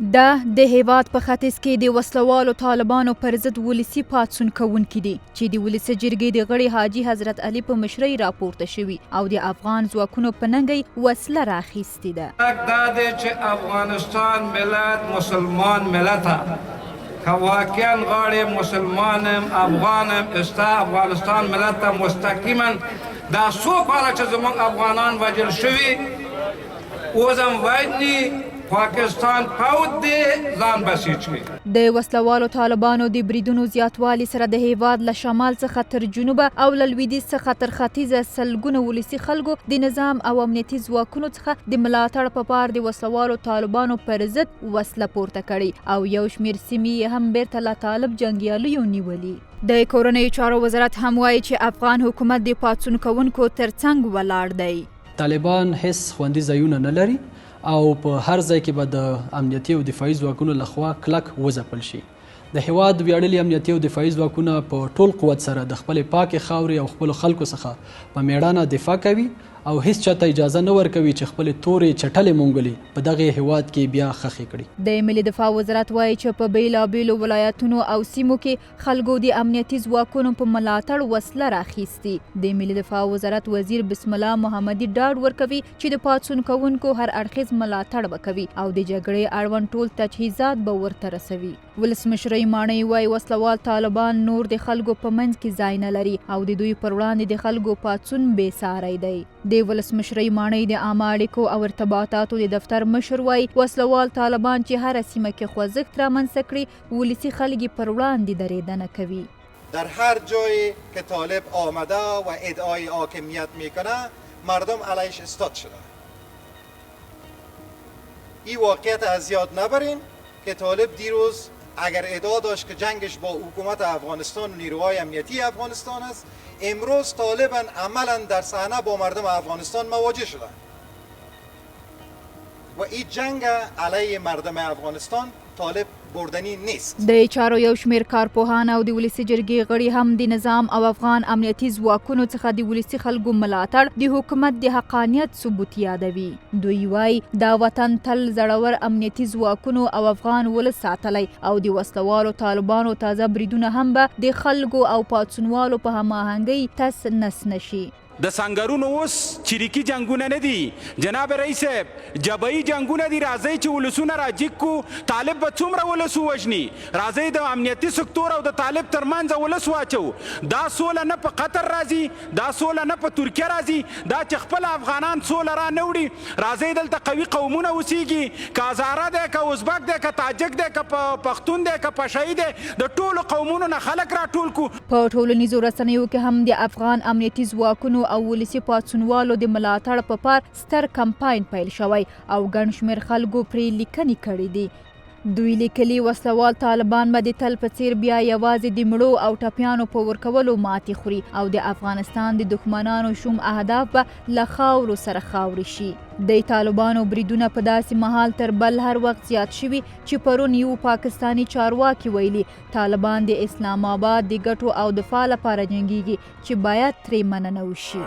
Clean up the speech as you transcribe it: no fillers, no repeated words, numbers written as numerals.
د هېواد په ختیځ کې د وسلوالو طالبانو پر ضد ولسي پاڅون کوونکي دي چې د ولسي جرګې د غړي حاجي حضرت علي په مشرۍ راپورته شوي او د افغان ځواکونو په ننګۍ وسله راخیستې ده. دا دی چې افغانستان ملت مسلمان ملت که واقعا غاړې مسلمانم افغانم استا افغانستان ملت ته مستقیما دا څو کاله چې زموږ افغانان وژل شوي اوس هم وژني پاکستان پاود دی ځان بسیج کړي. د وسلوالو طالبانو د بریدونو زیاتوالي سره د هېواد له شمال څخه تر جنوبه او له لویدیځ څخه تر ختیځه سلګونه ولسي خلکو د نظام او امنیتي ځواکونو څخه د ملاتړ په پار د وسلوالو طالبانو پر ضد وسله پورته کړي او یو شمېر سیمې یې هم بیرته له طالب جنګیالیو نیولي. د کورنیو چارو وزارت هم وایي چې افغان حکومت د پاڅون کوونکو ترڅنګ ولاړ دی. طالبان هیڅ خوندي ځایونه نه لري او په هر ځای کې به د امنیتي او دفاعي ځواکونو لخوا کلک وځپل شي. د هېواد ویاړلي امنیتي او دفاعي ځواکونه په ټول قوت سره د خپلې پاکې خاورې او خپلو خلکو څخه په میړانه دفاع کوي او هیڅ چاته اجازه نه ورکوي چې خپلې تورې چټلې منګلې په دغه هېواد کې بیا خښې کړي. د ملي دفاع وزارت وایي چې په بیلابیلو ولایتونو او سیمو کې خلکو د امنیتي ځواکونو په ملاتړ وسله راخیستې. د ملي دفاع وزارت وزیر بسم الله محمدي ډاډ ورکوي چې د پاڅون کوونکو هر اړخیز ملاتړ به کوي او د جګړې اړوند ټول تجهیزات به ورته رسوي. ولسمشرۍ ماڼۍ وایي وسلوال طالبان نور د خلکو په منځ کې ځای نه لري او د دوی پر وړاندې د خلکو پاڅون بې ساری دی. د ولسمشرۍ ماڼۍ د عامه اړیکو او ارتباطاتو د دفتر مشر وایي وسلوال طالبان چې هر سیمه کې خوځښت رامنځته کړي ولسي خلک پر وړاندې درېدنه کوي. در هر جایی که طالب آمده و ادعای حاکمیت میکنه مردم علیش استاد شده. این واقعیت از یاد نبرین که طالب دیروز اگر ادعا داشت که جنگش با حکومت افغانستان و نیروهای امنیتی افغانستان است امروز طالبان عملا در صحنه با مردم افغانستان مواجه شدند و این جنگ علیه مردم افغانستان طالب بردنی نیست. د چارو یو شمېر کارپوهان او د ولسي جرګې غړي هم د نظام او افغان امنیتي ځواکونو څخه د ولسي خلکو ملاتړ د حکومت د حقانیت ثبوت یادوي. دوی وایي دا وطن تل زړور امنیتي ځواکونو او افغان ولس ساتلی او د وسلوالو طالبانو تازه بریدونه هم به د خلکو او پاڅونوالو په هماهنګۍ تس نس نشي. د سنگرونو اوس چریکي جنگونه نه دي جناب رئیس صاحب جبهي جنگونه دي. راځئ چې ولسونه راجیګ کو طالب به څومره ولسو وژني راځئ د امنیتي سکتور او د طالب ترمنځ ولس واچو. دا سوله نه په قطر راځي دا سوله نه په ترکیه راځي دا چې خپل افغانان سوله را نه وړي. راځئ دلته قوي قومونه اوسیږي که هزاره دی که ازبک دی که تاجک دی که پښتون دی که پشهی دی د ټولو قومونو نه خلک راټول کو. په ټولنیزو رسنیو کې هم د افغان امنیتي ځواکونو او ولسي پاڅونوالو د ملاتړ په پار ستر کمپاین پیل شوی او ګڼ شمېر خلکو پرې لیکنې کړي دي. دوی لیکلي وسلوال طالبان به د تل په څیر بیا یوازې د مړو او ټپیانو په ورکولو ماتې خوري او د افغانستان د دښمنانو شوم اهداف به له خاورو سره خاورې شي. د طالبانو بریدونه په داسې مهال تر بل هر وخت زیات شوي چې پرون یو پاکستاني چارواکي ویلي طالبان د اسلام آباد د ګټو او دفاع لپاره جنګیږي چې باید ترې مننه وشي.